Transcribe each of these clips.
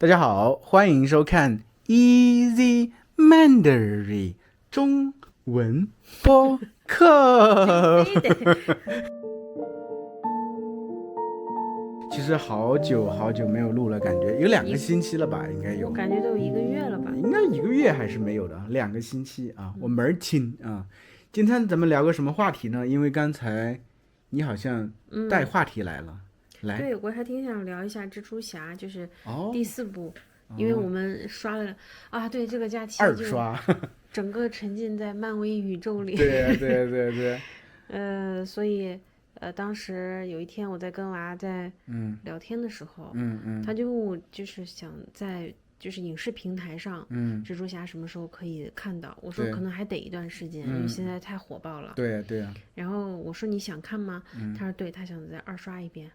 大家好，欢迎收看 Easy Mandarin 中文播客。其实好久好久没有录了，感觉有2个星期了吧，应该有。我感觉都有1个月了吧？应该1个月还是没有的，2个星期啊，我门儿清啊。今天咱们聊个什么话题呢？因为刚才你好像带话题来了，来对，我还挺想聊一下蜘蛛侠，就是哦第4部，因为我们刷了啊，对，这个假期就二刷，整个沉浸在漫威宇宙里，对呀对呀对呀对呀，所以当时有一天我在跟娃在聊天的时候，他就问我就是想在就是影视平台上，蜘蛛侠什么时候可以看到？我说对可能还得一段时间，因为现在太火爆了。对呀对呀，然后我说你想看吗？他说对，他想再二刷一遍。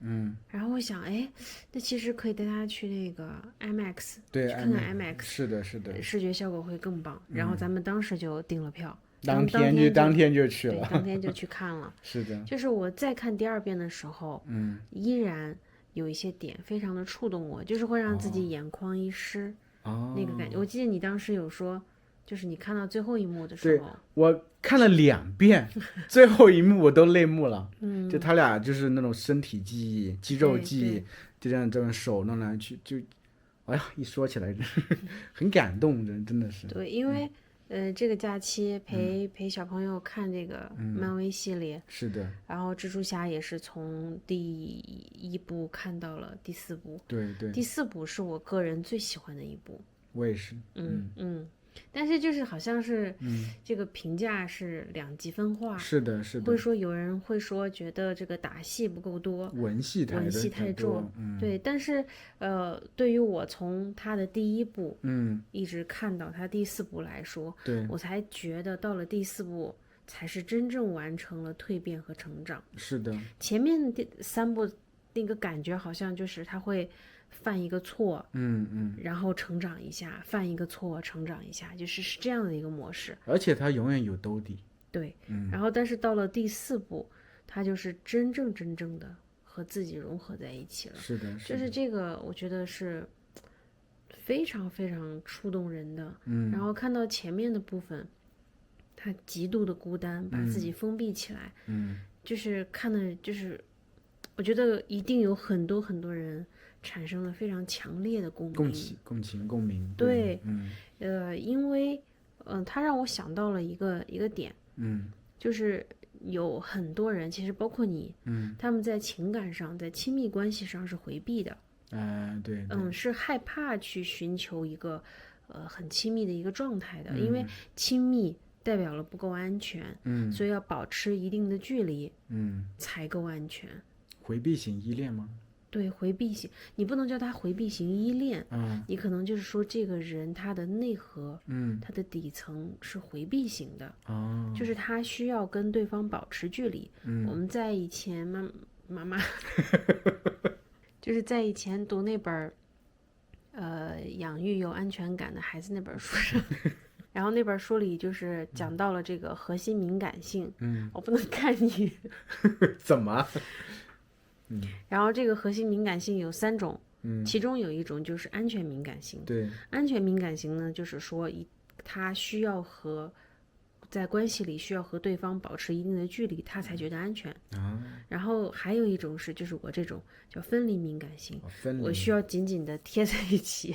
然后我想，哎，那其实可以带他去那个 IMAX 对，去看看 IMAX，是的，是的，视觉效果会更棒。然后咱们当时就订了票，当天天就去对，了，当天就去看了。是的，就是我再看第2遍的时候，依然有一些点非常的触动我，就是会让自己眼眶一湿，那个感觉。我记得你当时有说，就是你看到最后一幕的时对候，我看了2遍，最后一幕我都泪目了，就他俩就是那种身体记忆、肌肉记忆，就这样手弄来去，就，哎呀，一说起来真是很感动，真的是，对，因为这个假期陪小朋友看这个漫威系列，是的，然后蜘蛛侠也是从第1部看到了第4部，对对，第4部是我个人最喜欢的一部，我也是，但是就是好像是这个评价是2极分化，是的，是的，会说有人会说觉得这个打戏不够多，文戏太重，对，但是对于我从他的第1部一直看到他第4部来说，对，我才觉得到了第4部才是真正完成了蜕变和成长。是的，前面第3部那个感觉好像就是他会犯一个错，然后成长一下，犯一个错，成长一下，是这样的一个模式。而且他永远有兜底，对，然后但是到了第4部，他就是真正的和自己融合在一起了。是的，就是这个，我觉得是非常非常触动人的。然后看到前面的部分，他极度的孤单，把自己封闭起来，就是看的，就是我觉得一定有很多很多人产生了非常强烈的共鸣、共鸣。对，因为他让我想到了一个点，就是有很多人，其实包括你，他们在情感上、在亲密关系上是回避的，对，是害怕去寻求一个很亲密的一个状态的，因为亲密代表了不够安全，所以要保持一定的距离，才够安全。回避型依恋吗？对，回避型，你不能叫他回避型依恋，你可能就是说这个人他的内核，他的底层是回避型的，就是他需要跟对方保持距离。我们在以前妈妈就是在以前读那本养育有安全感的孩子那本书上。然后那本书里就是讲到了这个核心敏感性，我不能看你怎么？然后这个核心敏感性有3种，其中有一种就是安全敏感性。对，安全敏感型呢，就是说他需要在关系里需要和对方保持一定的距离，他才觉得安全。然后还有一种就是我这种叫分离敏感性，我需要紧紧的贴在一起，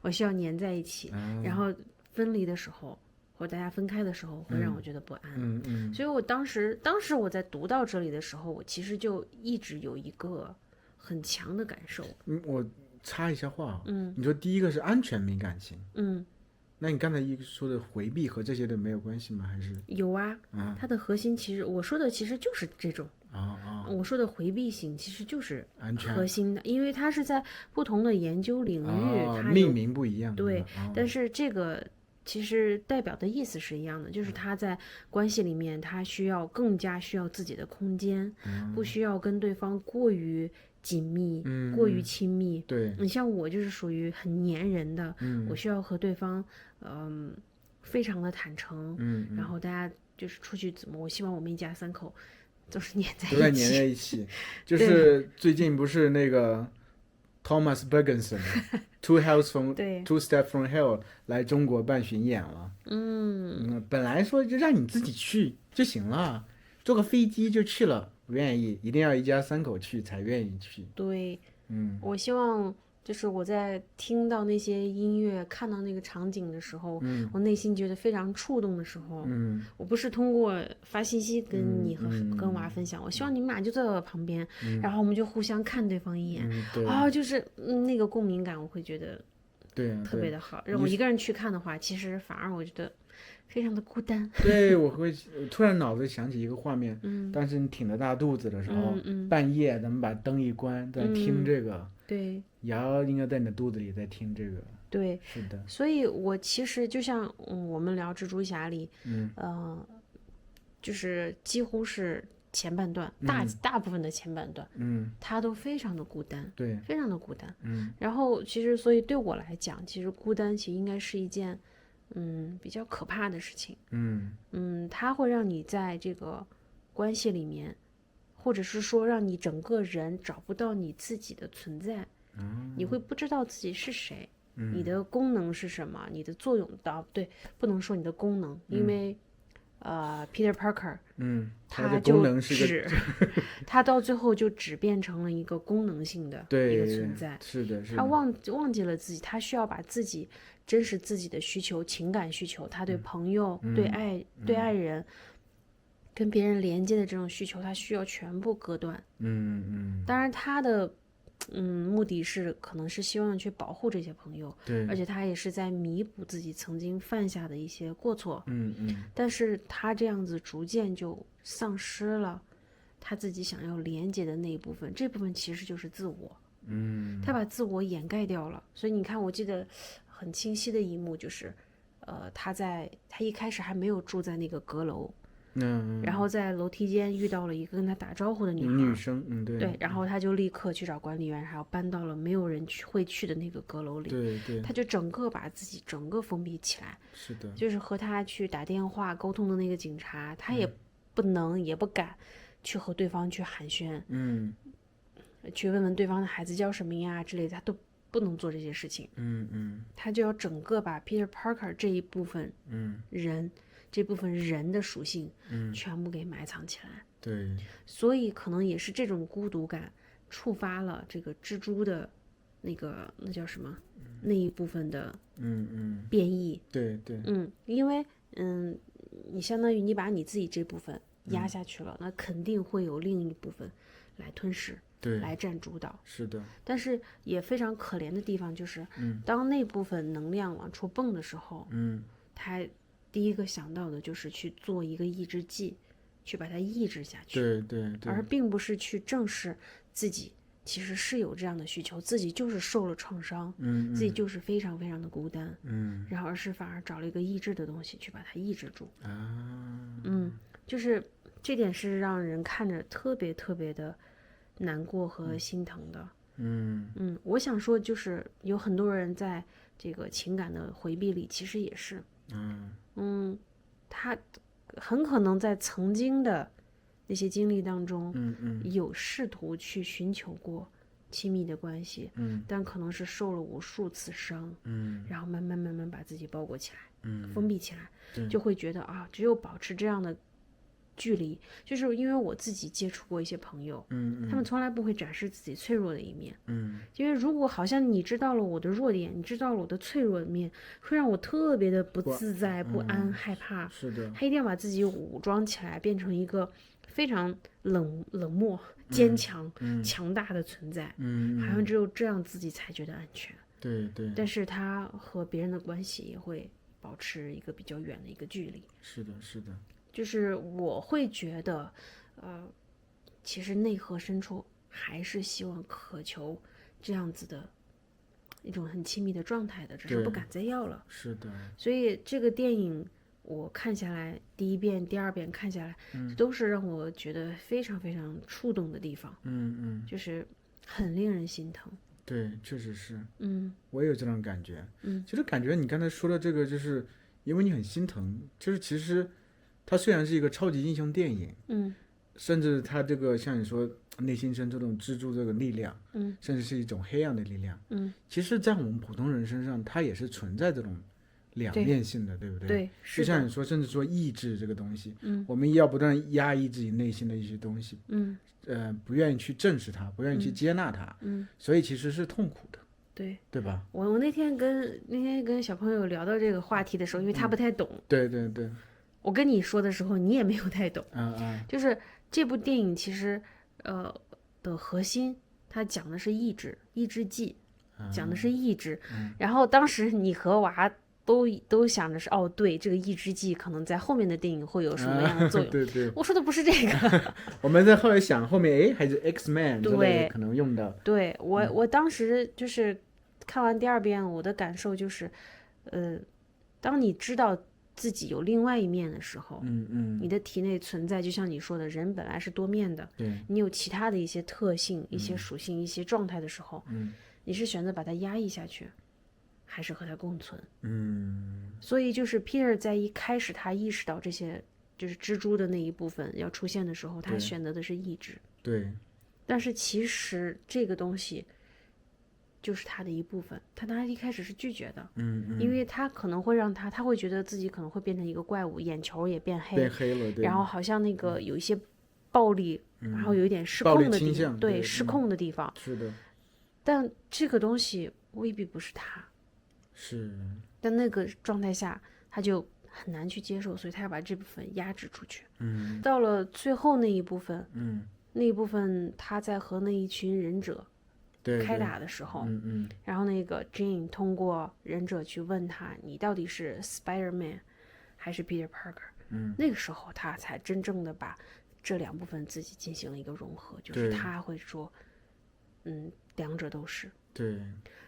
我需要粘在一起，然后分离的时候或者大家分开的时候会让我觉得不安。所以我当时我在读到这里的时候，我其实就一直有一个很强的感受。我插一下话，你说第一个是安全敏感性，那你刚才说的回避和这些的没有关系吗？还是有啊？它的核心其实我说的其实就是这种我说的回避型其实就是核心的，因为它是在不同的研究领域，它命名不一样。对，但是这个其实代表的意思是一样的，就是他在关系里面，他更加需要自己的空间，不需要跟对方过于紧密，过于亲密。对，你像我就是属于很黏人的，我需要和对方，非常的坦诚，然后大家就是出去怎么，我希望我们一家3口都是黏在一起，就是最近不是那个 Thomas Bergenson ，Two Hells from 对 Two Steps from Hell 来中国办巡演了。本来说就让你自己去就行了，坐个飞机就去了，不愿意，一定要一家三口去才愿意去。对，我希望就是我在听到那些音乐、看到那个场景的时候，我内心觉得非常触动的时候，我不是通过发信息跟你和、跟娃分享，我希望你们俩就在我旁边，然后我们就互相看对方一眼，就是那个共鸣感，我会觉得特别的好。让我一个人去看的话，其实反而我觉得非常的孤单。对，我突然脑子想起一个画面，当时你挺着大肚子的时候，半夜咱们把灯一关，在听这个，对，瑶应该在你的肚子里在听这个，对，是的。所以我其实就像我们聊蜘蛛侠里，就是几乎是前半段，大部分的前半段，他都非常的孤单，对，非常的孤单，然后其实所以对我来讲，其实孤单其实应该是一件比较可怕的事情，它会让你在这个关系里面，或者是说让你整个人找不到你自己的存在，你会不知道自己是谁，你的功能是什么，你的作用对，不能说你的功能，因为Peter Parker，他就他到最后就只变成了一个功能性的一个存在，是的，他忘记了自己，他需要把自己真实自己的需求、情感需求，他对朋友、对爱人。跟别人连接的这种需求，他需要全部割断。当然他的目的是可能是希望去保护这些朋友，对，而且他也是在弥补自己曾经犯下的一些过错。但是他这样子逐渐就丧失了他自己想要连接的那一部分，这部分其实就是自我。他把自我掩盖掉了。所以你看，我记得很清晰的一幕就是，他一开始还没有住在那个阁楼。然后在楼梯间遇到了一个跟他打招呼的女生，对，然后他就立刻去找管理员，然后搬到了没有人会去的那个阁楼里，对，他就整个把自己整个封闭起来，是的，就是和他去打电话沟通的那个警察，他也不能也不敢去和对方去寒暄，去问问对方的孩子叫什么呀之类的，他都不能做这些事情，他就要整个把 Peter Parker 这一部分人。这部分人的属性，全部给埋藏起来。对，所以可能也是这种孤独感触发了这个蜘蛛的那叫什么那一部分的变异。对，因为你相当于你把你自己这部分压下去了，那肯定会有另一部分来吞噬，对，来占主导。是的。但是也非常可怜的地方就是，当那部分能量往出蹦的时候，它第一个想到的就是去做一个抑制剂，去把它抑制下去，对，而并不是去正视自己其实是有这样的需求，自己就是受了创伤，自己就是非常非常的孤单，然后反而找了一个抑制的东西去把它抑制住，就是这点是让人看着特别特别的难过和心疼的。我想说就是有很多人在这个情感的回避里其实也是他很可能在曾经的那些经历当中，有试图去寻求过亲密的关系，但可能是受了无数次伤，然后慢慢把自己包裹起来，封闭起来，就会觉得只有保持这样的距离，就是因为我自己接触过一些朋友，他们从来不会展示自己脆弱的一面，因为如果好像你知道了我的弱点，你知道了我的脆弱的面，会让我特别的不自在、不安、害怕。是的，他一定要把自己武装起来，变成一个非常冷漠、坚强、强大的存在，好像只有这样自己才觉得安全。对，但是他和别人的关系也会保持一个比较远的一个距离。是的。就是我会觉得，其实内核深处还是希望渴求这样子的一种很亲密的状态的，只是不敢再要了。是的。所以这个电影我看下来，第一遍、第二遍看下来，都是让我觉得非常非常触动的地方。就是很令人心疼。对，确实是。我也有这种感觉。其实感觉你刚才说的这个，就是因为你很心疼，就是其实。它虽然是一个超级英雄电影，甚至他这个像你说内心深处这种蜘蛛这个力量，甚至是一种黑暗的力量，其实，在我们普通人身上，它也是存在这种两面性的，对不对？对，就像你说，甚至说意志这个东西，我们要不断压抑自己内心的一些东西，不愿意去正视它，不愿意去接纳它，所以其实是痛苦的，对吧？我那天跟小朋友聊到这个话题的时候，因为他不太懂，对对对，我跟你说的时候，你也没有太懂，就是这部电影其实的核心，它讲的是意志剂，讲的是意志，然后当时你和娃都想着是哦，对，这个意志剂可能在后面的电影会有什么样的作用？对对，我说的不是这个。我们在后来想，后面还是 X-Men 之类的可能用的。对我当时就是看完第2遍，我的感受就是，当你知道自己有另外一面的时候，你的体内存在，就像你说的，人本来是多面的，你有其他的一些特性、一些属性、一些状态的时候，你是选择把它压抑下去，还是和它共存？所以就是 Peter 在一开始他意识到这些就是蜘蛛的那一部分要出现的时候，他选择的是意志。对。但是其实这个东西就是他的一部分，他一开始是拒绝的，因为他可能会让他会觉得自己可能会变成一个怪物，眼球也变黑了，对，然后好像那个有一些暴力，然后有一点失控的地方，对，失控的地方，是的。但这个东西未必不是他，是。但那个状态下他就很难去接受，所以他要把这部分压制出去。到了最后那一部分，那一部分他在和那一群忍者开打的时候，然后那个 Jean 通过忍者去问他，你到底是 Spider-Man 还是 Peter Parker？那个时候他才真正的把这2部分自己进行了一个融合，就是他会说，两者都是。对，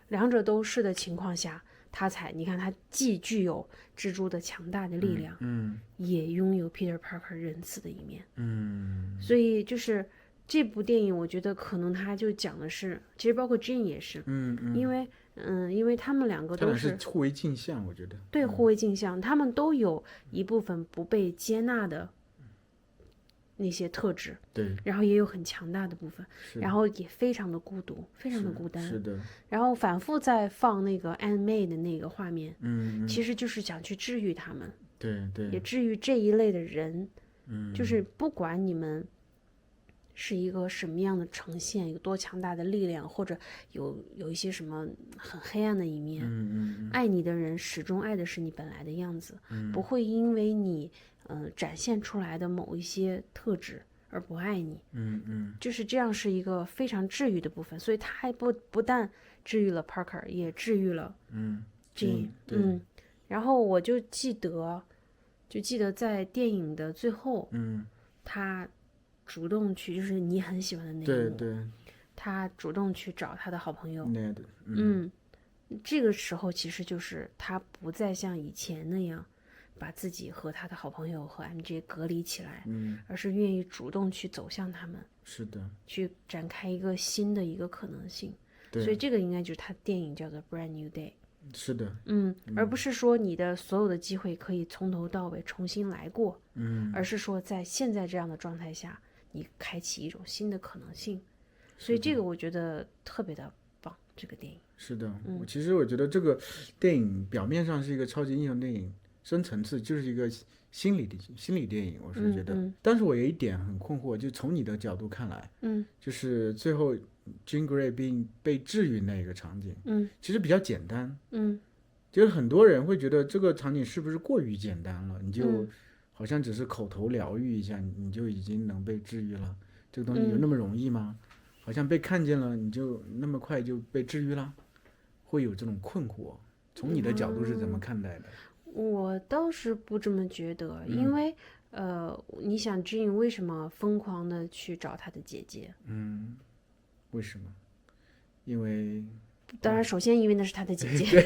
两者都是的情况下，他才你看他既具有蜘蛛的强大的力量，也拥有 Peter Parker 仁慈的一面，所以就是这部电影，我觉得可能他就讲的是，其实包括 Jean 也是，因为他们2个都是互为镜像，我觉得对，互为镜像，他们都有一部分不被接纳的那些特质，对，然后也有很强大的部分，然后也非常的孤独，非常的孤单，是的。然后反复在放那个 Aunt May 的那个画面，其实就是想去治愈他们，对对，也治愈这一类的人，就是不管你们是一个什么样的呈现，有多强大的力量，或者有一些什么很黑暗的一面，爱你的人始终爱的是你本来的样子，不会因为你展现出来的某一些特质而不爱你，就是这样，是一个非常治愈的部分。所以他还不但治愈了 Parker， 也治愈了Jean，然后我就记得在电影的最后，他主动去，就是你很喜欢的那一幕，对，他主动去找他的好朋友 Ned，这个时候其实就是他不再像以前那样把自己和他的好朋友和 MJ 隔离起来，而是愿意主动去走向他们，是的，去展开一个新的一个可能性。所以这个应该就是他电影叫做 Brand New Day。是的，而不是说你的所有的机会可以从头到尾重新来过，而是说在现在这样的状态下，你开启一种新的可能性。所以这个我觉得特别的棒，这个电影。是的，其实我觉得这个电影表面上是一个超级英雄电影，深层次就是一个心理电影，我是觉得。但是我有一点很困惑，就从你的角度看来，就是最后 Jean Grey 被治愈那个场景，其实比较简单，就是很多人会觉得这个场景是不是过于简单了？你就好像只是口头疗愈一下，你就已经能被治愈了？这个东西有那么容易吗？好像被看见了，你就那么快就被治愈了？会有这种困惑。从你的角度是怎么看待的？我倒是不这么觉得，因为你想 Jean 为什么疯狂的去找他的姐姐？为什么？因为当然，首先因为那是他的姐姐，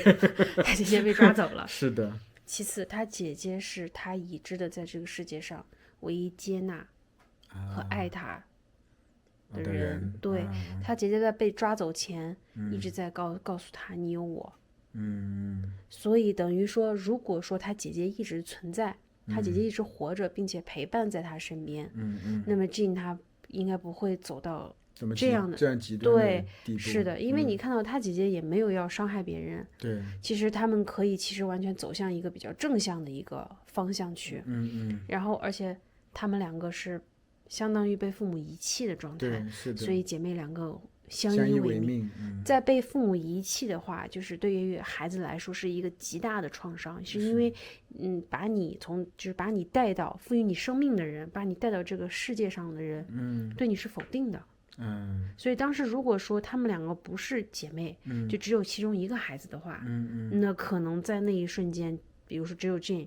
他姐姐被抓走了。是的。其次，他姐姐是他已知的在这个世界上唯一接纳和爱他的人。对，他姐姐在被抓走前，一直在告诉他你有我。所以等于说，如果说他姐姐一直存在，他姐姐一直活着，并且陪伴在他身边。那么 Jean 他应该不会走到这样的极端的对，地步。是的，因为你看到他姐姐也没有要伤害别人。对，其实他们可以完全走向一个比较正向的一个方向去。然后而且他们两个是相当于被父母遗弃的状态，对，是的。所以姐妹两个相依为命。在被父母遗弃的话，就是对于孩子来说是一个极大的创伤，是因为把你把你带到赋予你生命的人，把你带到这个世界上的人，对你是否定的。所以当时如果说他们两个不是姐妹，就只有其中一个孩子的话，那可能在那一瞬间，比如说只有 Jean，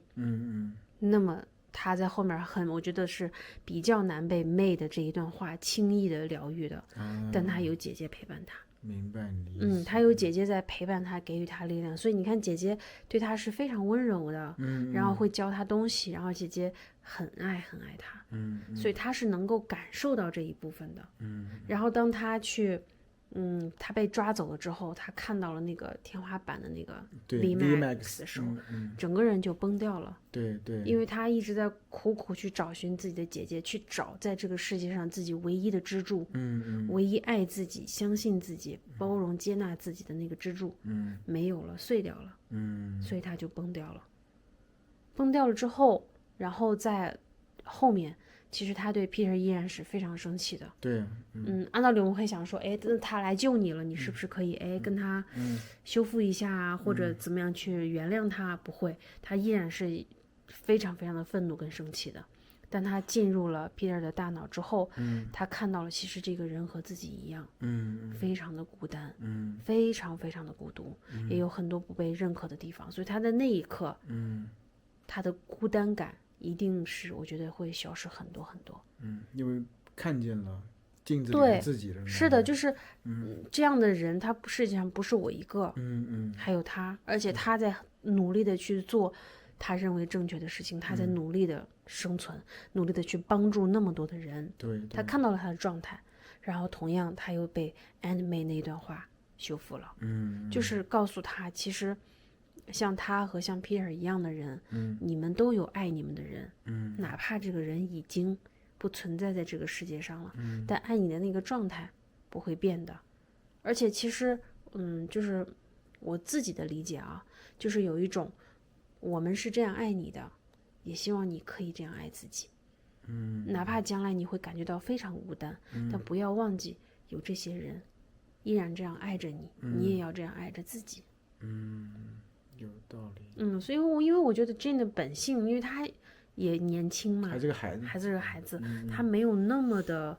那么他在后面我觉得是比较难被 May 的这一段话轻易的疗愈的，但他有姐姐陪伴他。明白你的意思。他有姐姐在陪伴他，给予他力量，所以你看姐姐对他是非常温柔的，然后会教他东西，然后姐姐很爱他，所以他是能够感受到这一部分的。然后当他去他被抓走了之后，他看到了那个天花板的那个 VMAX 的时候，整个人就崩掉了。对，因为他一直在苦苦去找寻自己的姐姐，去找在这个世界上自己唯一的支柱，唯一爱自己、相信自己、包容接纳自己的那个支柱，没有了，碎掉了，所以他就崩掉了。崩掉了之后，然后在后面。其实他对 Peter 依然是非常生气的。对，按道理我们会想说，哎，他来救你了，你是不是可以跟他修复一下啊，或者怎么样去原谅他？不会，他依然是非常非常的愤怒跟生气的。但他进入了 Peter 的大脑之后，他看到了其实这个人和自己一样，非常的孤单，非常非常的孤独，也有很多不被认可的地方。所以他在那一刻，他的孤单感。一定是我觉得会消失很多很多。因为看见了镜子里的自己的。是的，就是这样的人，他世界上不是我一个，还有他，而且他在努力的去做他认为正确的事情，他在努力的生存，努力的去帮助那么多的人。对，他看到了他的状态，然后同样他又被 Aunt May 那一段话修复了。就是告诉他，其实。像他和像 Peter 一样的人，你们都有爱你们的人，哪怕这个人已经不存在在这个世界上了，但爱你的那个状态不会变的。而且其实，就是我自己的理解啊，就是有一种，我们是这样爱你的，也希望你可以这样爱自己。哪怕将来你会感觉到非常孤单，但不要忘记有这些人依然这样爱着你，你也要这样爱着自己。有道理。所以因为我觉得 Jean 的本性，因为他也年轻嘛，还是个孩子，是个孩子，他没有那么的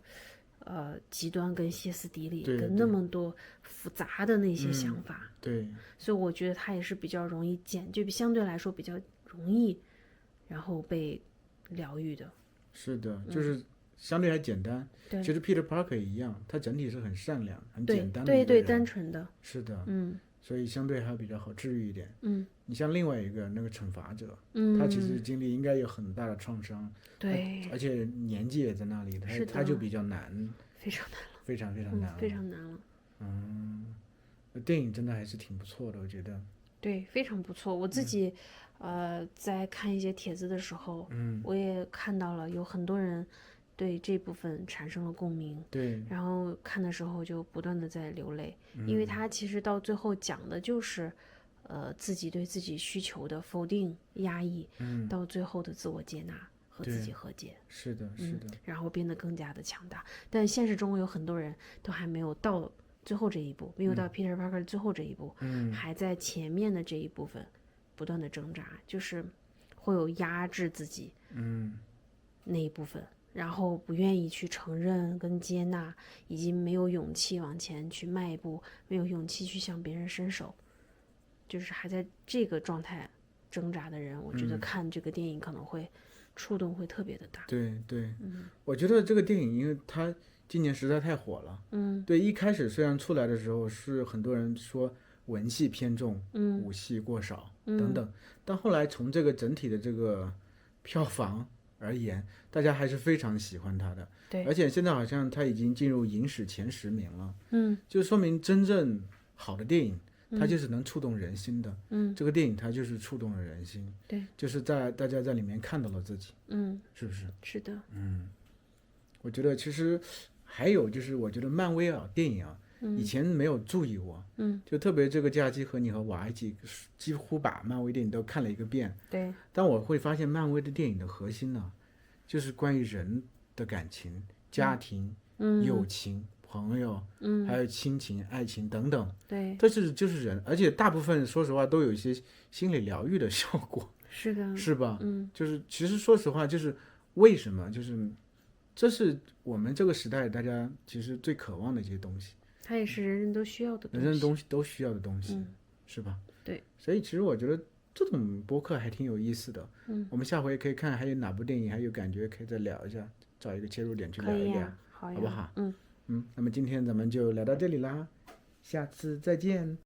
极端跟歇斯底里，跟那么多复杂的那些想法。对，所以我觉得他也是比较容易就相对来说比较容易，然后被疗愈的。是的，就是相对还简单。对，其实 Peter Parker 也一样，他整体是很善良、很简单的对，单纯的。是的，所以相对还比较好治愈一点。你像另外一个那个惩罚者，他其实经历应该有很大的创伤，对，而且年纪也在那里，他就比较难，非常难了，非常非常难了，非常难了。电影真的还是挺不错的，我觉得。对，非常不错。我自己在看一些帖子的时候，我也看到了有很多人对这部分产生了共鸣。对，然后看的时候就不断的在流泪，因为他其实到最后讲的就是自己对自己需求的否定、压抑，到最后的自我接纳和自己和解。是的，是的。然后变得更加的强大。但现实中有很多人都还没有到最后这一步，没有到 Peter Parker 最后这一步，还在前面的这一部分不断的挣扎，就是会有压制自己那一部分，然后不愿意去承认跟接纳，以及没有勇气往前去迈一步，没有勇气去向别人伸手，就是还在这个状态挣扎的人，我觉得看这个电影可能会触动会特别的大。对对，我觉得这个电影因为它今年实在太火了。对，一开始虽然出来的时候是很多人说文戏偏重，武戏过少等等，但后来从这个整体的这个票房而言，大家还是非常喜欢它的。对，而且现在好像它已经进入影史前10名了。就说明真正好的电影，它就是能触动人心的。这个电影它就是触动了人心，对，就是大家在里面看到了自己，是不是？是的，我觉得其实还有就是，我觉得漫威啊电影啊，以前没有注意过，就特别这个假期和你和我一起几乎把漫威电影都看了一个遍，对，但我会发现漫威的电影的核心呢，就是关于人的感情、家庭、友情、朋友，还有亲情、爱情等等，对，这就是人，而且大部分说实话都有一些心理疗愈的效果，是的，是吧？就是其实说实话，就是为什么，就是这是我们这个时代大家其实最渴望的一些东西，它也是人人都需要的东西，人人东西都需要的东西，是吧？对，所以其实我觉得这种播客还挺有意思的。我们下回可以看还有哪部电影还有感觉，可以再聊一下，找一个切入点去聊一聊，好呀，好不好？那么今天咱们就聊到这里啦，下次再见。